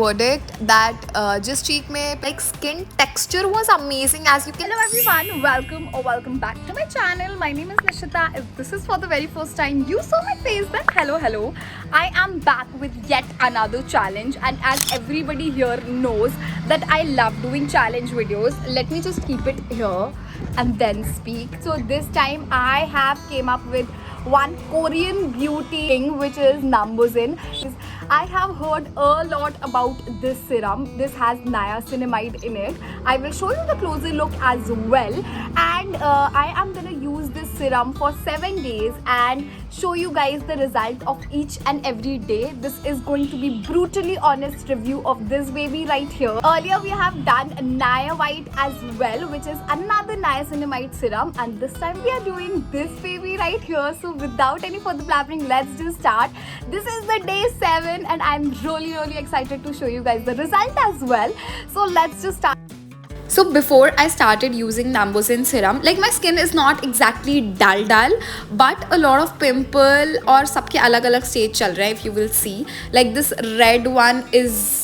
verdict that just cheek mein like skin texture was amazing as you can. Hello everyone, welcome or welcome back to my channel. My name is Nishita. If this is for the very first time you saw my face, then hello. I am back with yet another challenge, and as everybody here knows that I love doing challenge videos, let me just keep it here and then speak. So this time I have came up with one Korean beauty thing, which is Nambusin. I have heard a lot about this serum. This has niacinamide in it. I will show you the closer look as well, and I am gonna use this serum for 7 days and show you guys the result of each and every day. This is going to be brutally honest review of this baby right here. Earlier we have done Nia White as well, which is another niacinamide serum, and this time we are doing this baby right here. So without any further blabbering, let's just start. This is the day 7 and I'm really excited to show you guys the result as well. So let's just start. So before I started using Nambusin serum, like my skin is not exactly dull, but a lot of pimple और सबके अलग-अलग stage चल रहे हैं. If you will see, like this red one is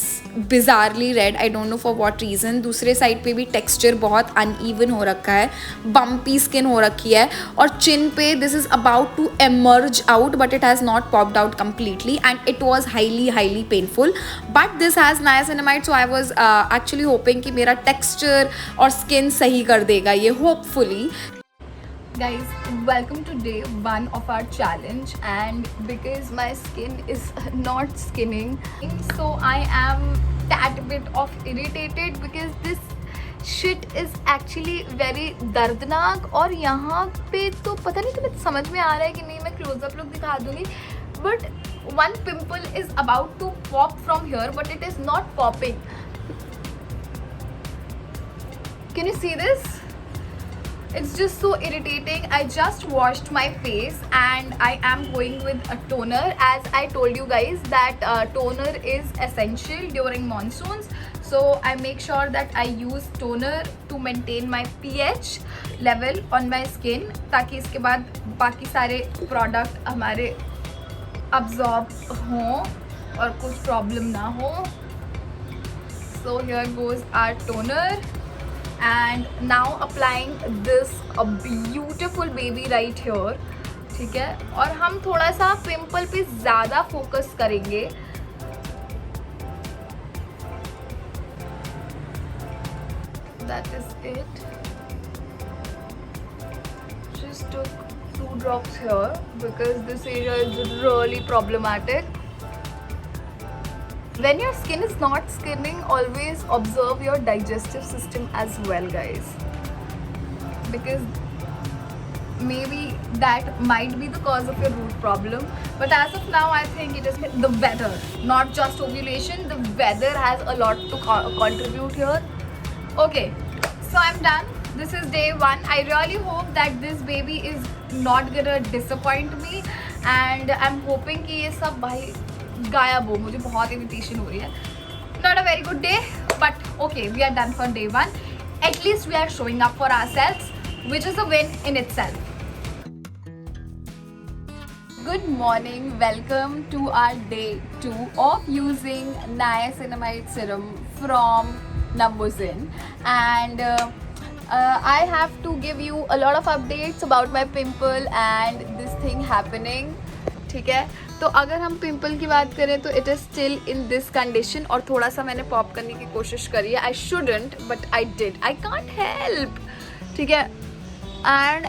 bizarrely red. I don't know for what reason. दूसरे side पे भी texture बहुत uneven हो रखा है, bumpy skin हो रखी है, और chin पे this is about to emerge out, but it has not popped out completely, and it was highly painful. But this has niacinamide, so I was actually hoping कि मेरा texture और skin सही कर देगा ये, hopefully. Guys, welcome to day 1 of our challenge, and because my skin is not skinning, so I am that bit of irritated because this shit is actually very दर्दनाक. और यहाँ पे तो पता नहीं तुम्हें समझ में आ रहा है कि नहीं, मैं क्लोजअप लुक दिखा दूँगी, but one pimple is about to pop from here, but it is not popping. Can you see this? It's just so irritating. I just washed my face and I am going with a toner. As I told you guys that toner is essential during monsoons, so I make sure that I use toner to maintain my pH level on my skin, ताकि इसके बाद बाकी सारे product हमारे absorb हों और कुछ problem ना हो. So here goes our toner. And now applying this a beautiful baby right here. ठीक है, और हम थोड़ा सा पिंपल पे ज़्यादा फोकस करेंगे. That is it. Just took 2 drops here because this area is really problematic. When your skin is not skinning, always observe your digestive system as well, guys, because maybe that might be the cause of your root problem. But as of now, I think it is the weather, not just ovulation. The weather has a lot to contribute here. Okay, so I'm done. This is day 1. I really hope that this baby is not gonna disappoint me, and I'm hoping कि ये सब भाई गायब हो. मुझे बहुत irritation हो रही है. Not a very good day, but okay, we are done for day 1. At least we are showing up for ourselves, which is a win in itself. Good morning, welcome to our day 2 of using niacinamide serum from Nambusin, and I have to give you a lot of updates about my pimple and this thing happening. ठीक है, तो अगर हम pimple की बात करें तो it is still in this condition, और थोड़ा सा मैंने पॉप करने की कोशिश करी है. I shouldn't but I did. I can't help. ठीक है, and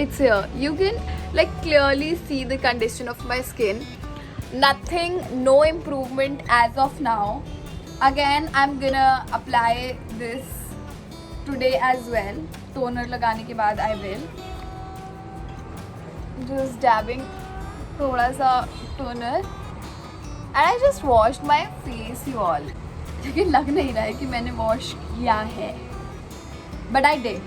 it's here. You can like clearly see the condition of my skin. Nothing, no improvement as of now. Again, I'm gonna apply this today as well. Toner लगाने के बाद I will just dabbing थोड़ा सा toner, and I just washed my face, you all. लेकिन लग नहीं रहा है कि मैंने wash किया है, but I did.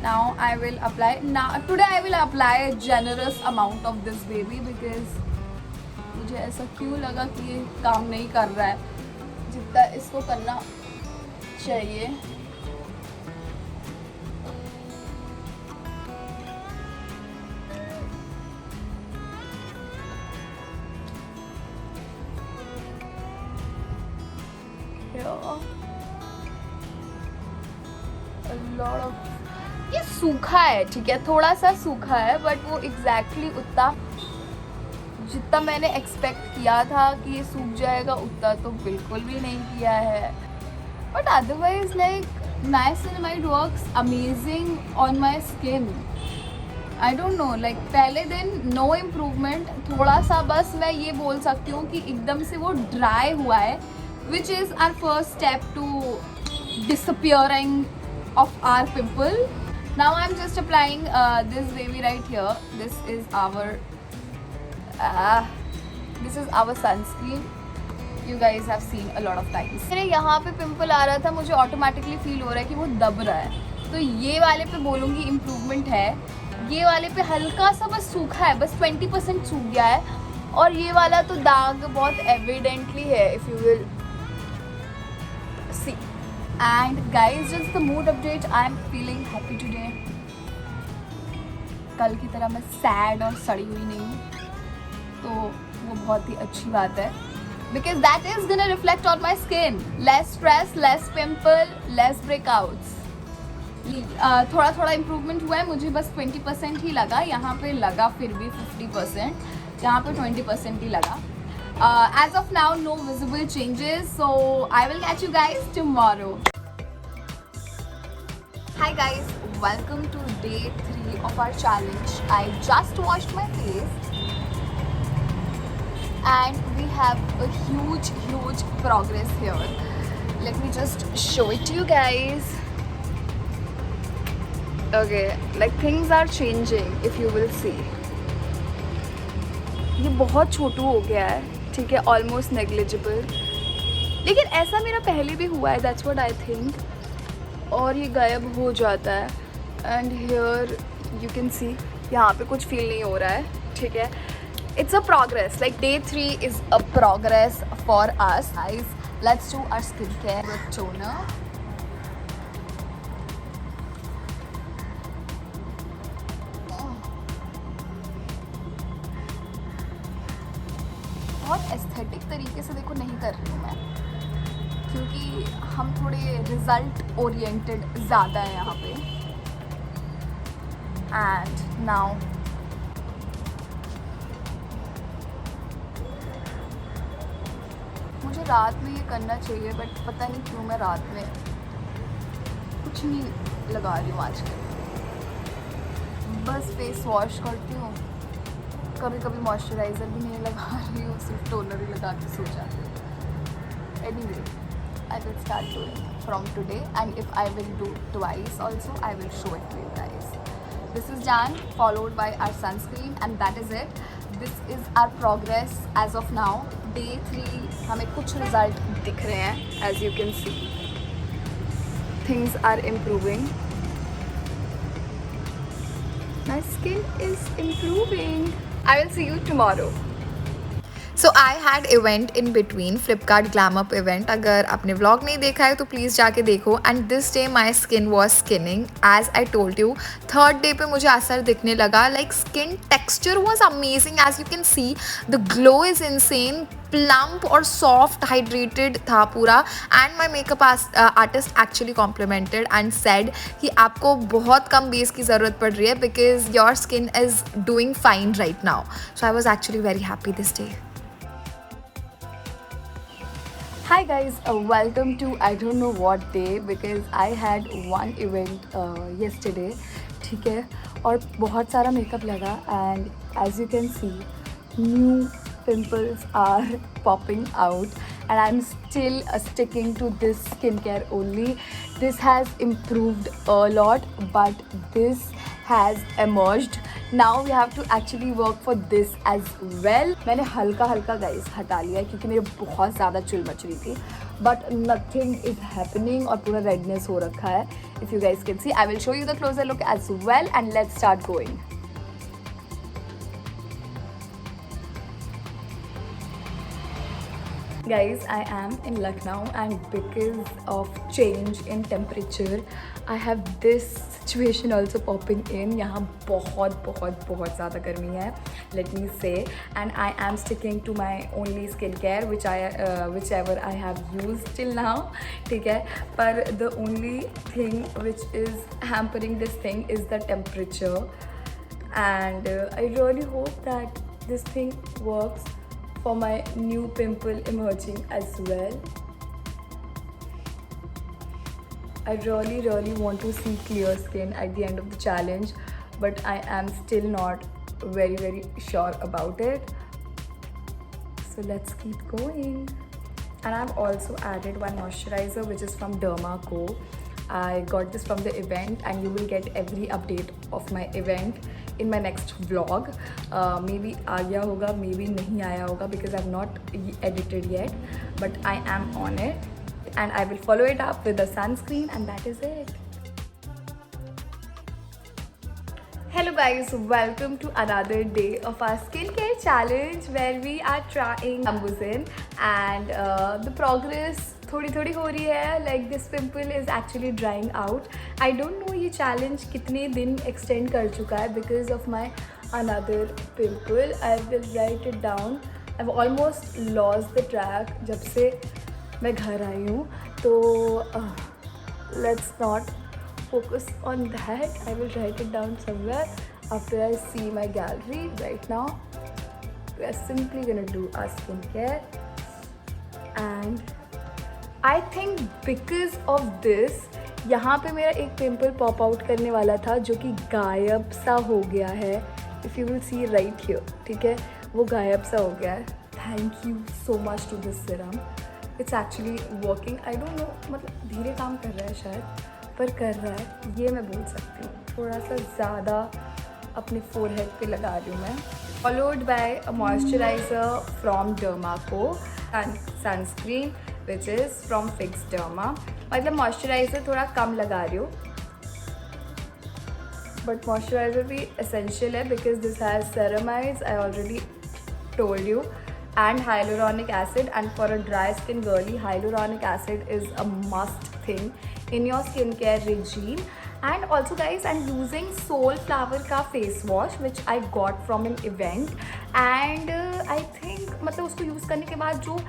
Now I will apply. Now today I will apply a generous amount of this baby because मुझे ऐसा क्यों लगा कि ये काम नहीं कर रहा है जितना इसको करना चाहिए. लॉट ऑफ, ये सूखा है, ठीक है, थोड़ा सा सूखा है, बट वो एग्जैक्टली उतना जितना मैंने एक्सपेक्ट किया था कि ये सूख जाएगा उतना तो बिल्कुल भी नहीं किया है. But otherwise like niacinamide works amazing on my skin. I don't no, like पहले दिन नो इम्प्रूवमेंट, थोड़ा सा बस मैं ये बोल सकती हूँ कि एकदम से वो ड्राई हुआ है, which is our first step to disappearing of our pimple. Now I'm just applying this baby right here. This is our sunscreen. You guys have seen a lot of times. मेरे यहाँ पे pimple आ रहा था, मुझे automatically feel हो रहा है कि वो दब रहा है, तो ये वाले पे बोलूँगी इम्प्रूवमेंट है. ये वाले पे हल्का सा बस सूखा है, बस 20% सूख गया है, और ये वाला तो दाग बहुत एविडेंटली है, if you will C. And guys, just the mood update. I'm feeling happy today. कल की तरह मैं सैड और सड़ी हुई नहीं हूँ, तो वो बहुत ही अच्छी बात है, because that is gonna reflect on my skin. Less stress, less pimple, less breakouts. थोड़ा थोड़ा इम्प्रूवमेंट हुआ है, मुझे बस 20% ही लगा, यहाँ पे लगा फिर भी 50%, यहाँ पे 20% ही लगा. As of now, no visible changes, so I will catch you guys tomorrow. Hi guys, welcome to day 3 of our challenge. I just washed my face and we have a huge progress here. Let me just show it to you guys. Okay, like things are changing, if you will see. ये बहुत छोटू हो गया है, ठीक है, almost negligible, लेकिन ऐसा मेरा पहले भी हुआ है, दैट्स व्हाट आई थिंक, और ये गायब हो जाता है. एंड हियर यू कैन सी, यहाँ पे कुछ फील नहीं हो रहा है, ठीक है. It's a progress, like day 3 is a progress for us. Guys, let's do our skin care with toner. बहुत एस्थेटिक तरीके से देखो नहीं कर रही हूँ मैं, क्योंकि हम थोड़े रिजल्ट ओरिएंटेड ज़्यादा है यहाँ पे. एंड नाउ मुझे रात में ये करना चाहिए, बट पता नहीं क्यों मैं रात में कुछ नहीं लगा रही हूँ आजकल. बस फेस वॉश करती हूँ, कभी कभी मॉइस्चराइज़र भी नहीं लगा रही हूँ, सिर्फ टोनर ही लगा के सो जाती हूँ. Anyway, I will start doing from today, and if I will do twice also, I will show it to you guys. This is done, followed by our sunscreen, and that is it. This is our progress as of now. Day 3 हमें कुछ result दिख रहे हैं, as you can see. Things are improving. My skin is improving. I will see you tomorrow. So I had event in between, Flipkart glam up event. अगर आपने vlog नहीं देखा है तो प्लीज़ जाके देखो. And this day my skin was skinning as I told you. Third day पे मुझे असर दिखने लगा, like skin texture was amazing, as you can see the glow is insane, plump और सॉफ्ट हाइड्रेटेड था पूरा. And my makeup artist actually complimented and said कि आपको बहुत कम बेस की ज़रूरत पड़ रही है, because your skin is doing fine right now. So I was actually very happy this day. Hi guys, welcome to I don't know what day, because I had one event yesterday, ठीक है, और बहुत सारा makeup लगा. and as you can see, new pimples are popping out, and I'm still sticking to this skincare only. This has improved a lot, but this has emerged. Now we have to actually work for this as well. मैंने हल्का हल्का guys हटा लिया है, क्योंकि मेरे बहुत ज़्यादा चुल मच रही थी, but nothing is happening और पूरा redness हो रखा है. If you guys can see, I will show you the closer look as well, and let's start going. Guys, I am in Lucknow and because of change in temperature, I have this situation also popping in. यहाँ बहुत बहुत बहुत ज़्यादा गर्मी है, let me say, and I am sticking to my only skincare whichever I have used till now, ठीक है. पर the only thing which is hampering this thing is the temperature, and I really hope that this thing works for my new pimple emerging as well. I really want to see clear skin at the end of the challenge, but I am still not very sure about it. So let's keep going. And I've also added one moisturizer which is from Derma Co. I got this from the event and you will get every update of my event in my next vlog. Maybe आ गया होगा, maybe नहीं आया होगा because I've not edited yet, but I am on it and I will follow it up with a sunscreen, and that is it. Hello guys, welcome to another day of our skincare challenge where we are trying Nambusin, and the progress थोड़ी हो रही है. Like this pimple is actually drying out. I don't know ये challenge कितने दिन extend कर चुका है because of my another pimple. I will write it down. I've almost lost the track जब से मैं घर आई हूँ, तो let's not focus on that. I will write it down somewhere after I see my gallery. Right now we are simply gonna do our skincare, and I think because of this यहाँ पे मेरा एक pimple pop out करने वाला था जो कि गायब सा हो गया है. If you will see right here, ठीक है, वो गायब सा हो गया है. Thank you so much to this serum. It's actually working. I don't know, मतलब धीरे काम कर रहा है शायद, पर कर रहा है, ये मैं बोल सकती हूँ. थोड़ा सा ज़्यादा अपने फोरहेड पे लगा रही हूँ मैं. Followed by a moisturiser from Derma Co and sunscreen which is from Fix Derma. मतलब मॉइस्चराइज़र थोड़ा कम लगा रही हूँ, बट मॉइस्चराइज़र भी एसेंशियल है because this has ceramides, I already told you, and hyaluronic acid, and for a dry skin girly hyaluronic acid is a must thing in your skincare regime. And also guys, I'm using Soulflower का face wash which I got from an event, and I think मतलब उसको use करने के बाद जो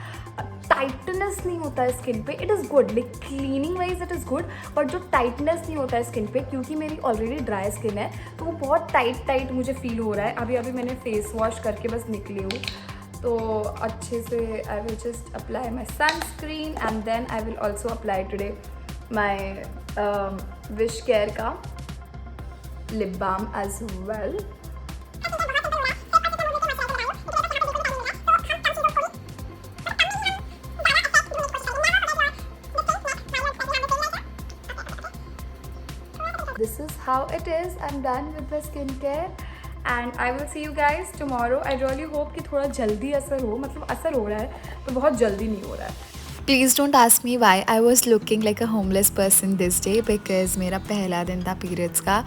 tightness नहीं होता है स्किन पे, it is good. Like cleaning wise it is good, but जो टाइटनेस नहीं होता है स्किन पे, क्योंकि मेरी ऑलरेडी ड्राई स्किन है तो वो बहुत टाइट मुझे फील हो रहा है. अभी मैंने फेस वॉश करके बस निकली हूँ, तो अच्छे से I will just apply my sunscreen and then I will also apply today my WishCare का lip balm as well. This is how it is. I'm done with the skincare and I will see you guys tomorrow. I really hope कि थोड़ा जल्दी असर हो, मतलब असर हो रहा है पर बहुत जल्दी नहीं हो रहा है. Please don't ask me why I was looking like a homeless person this day, because मेरा पहला दिन था periods का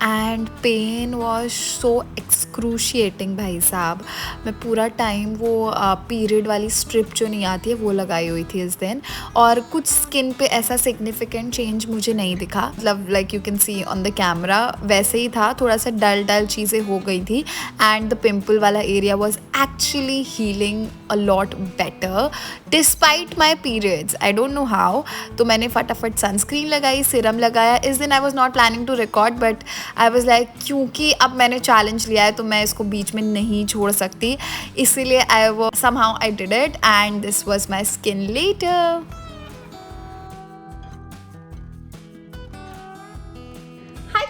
and pain was so excruciating. भाई साहब, मैं पूरा टाइम वो पीरियड वाली स्ट्रिप जो नहीं आती है वो लगाई हुई थी इस दिन, और कुछ स्किन पे ऐसा सिग्निफिकेंट चेंज मुझे नहीं दिखा. मतलब like you can C on the camera वैसे ही था, थोड़ा सा डल चीज़ें हो गई थी एंड द पिम्पल वाला area was actually healing a lot better despite my periods. I don't know how. तो मैंने फटाफट सनस्क्रीन लगाई, सीरम लगाया. इस दिन I was not planning to record, but I was like क्योंकि अब मैंने चैलेंज लिया है तो मैं इसको बीच में नहीं छोड़ सकती, इसीलिए आई वो somehow I did it and this was my skin later.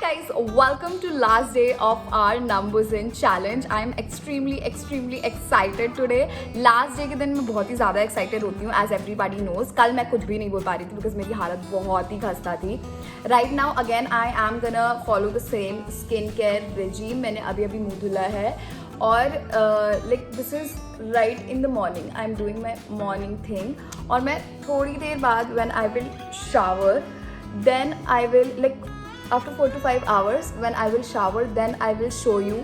Guys, welcome to last day of our numbers in challenge. I am extremely excited today. Last day के दिन मैं बहुत ही ज़्यादा excited होती हूँ, as everybody knows. कल मैं कुछ भी नहीं बोल पा रही थी because मेरी हालत बहुत ही खस्ता थी. Right now again I am gonna follow the same skincare regime. मैंने अभी मुँह धुला है और like this is right in the morning. I am doing my morning thing और मैं थोड़ी देर बाद when I will shower, then I will like after 4 to 5 hours when I will shower, then I will show you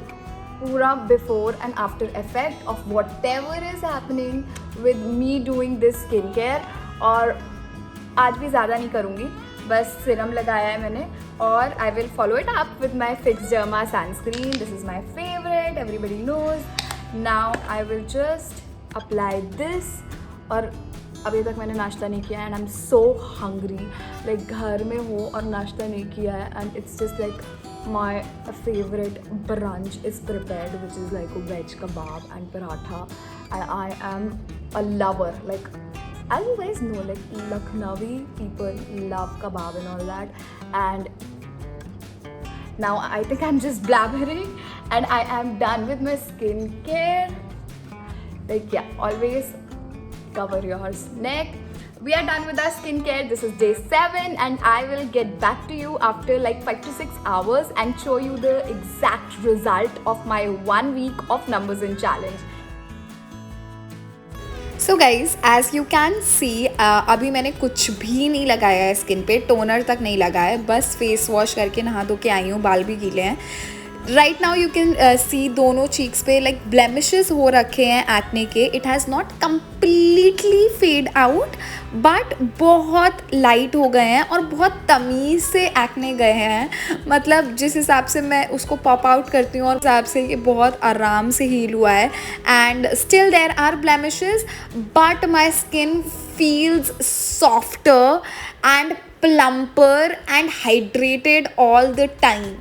पूरा before and after effect of whatever is happening with me doing this skincare. और आज भी ज़्यादा नहीं करूँगी, बस serum लगाया है मैंने और I will follow it up with my Fixderma sunscreen. This is my favourite, everybody knows. Now I will just apply this. और अभी तक मैंने नाश्ता नहीं किया and I am so hungry. Like घर में हो और नाश्ता नहीं किया है and it's just like my favourite brunch is prepared, which is like a veg kebab and paratha, and I am a lover. Like, as you guys know, like Lucknowi people love kebab and all that. And now I think I'm just blabbering and I am done with my skincare. Like, yeah, always cover your neck. We are done with our skincare. This is day 7 and I will get back to you after like 5 to 6 hours and show you the exact result of my 1 week of numbers in challenge. So guys as you can see अभी मैंने कुछ भी नहीं लगाया है skin पे, toner तक नहीं लगाया है, बस फेस वॉश करके नहा धो के आई हूँ, बाल भी गीले हैं. राइट नाउ यू कैन सी दोनों चीक्स पे लाइक ब्लेमिशेस हो रखे हैं एक्ने के. It has not completely fade out but बहुत लाइट हो गए हैं और बहुत तमीज़ से एक्ने गए हैं. मतलब जिस हिसाब से मैं उसको पॉप आउट करती हूँ और उस हिसाब से ये बहुत आराम से हील हुआ है. And still there are blemishes but my skin feels softer and plumper and hydrated all the time.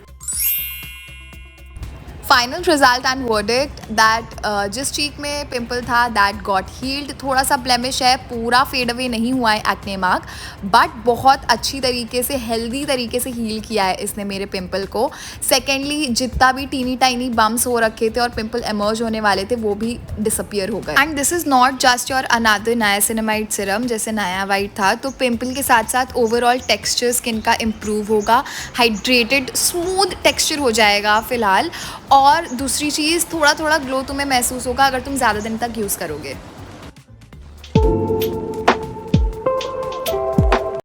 Final result and verdict that जिस चीक में पिंपल था दैट गॉट हील्ड. थोड़ा सा ब्लेमिश है, पूरा फेड अवे नहीं हुआ है एक्ने मार्क, बट बहुत अच्छी तरीके से हेल्दी तरीके से हील किया है इसने मेरे पिंपल को. सेकेंडली जितना भी टीनी टाइनी बम्स हो रखे थे और पिंपल एमर्ज होने वाले थे वो भी डिसअपियर हो गए. And this is not just your another niacinamide Siram जैसे नया वाइट था. तो पिंपल के साथ साथ ओवरऑल टेक्सचर स्किन का इम्प्रूव होगा, हाइड्रेटेड स्मूथ टेक्सचर हो जाएगा फ़िलहाल. और दूसरी चीज़ थोड़ा थोड़ा ग्लो तुम्हें महसूस होगा अगर तुम ज़्यादा दिन तक यूज़ करोगे.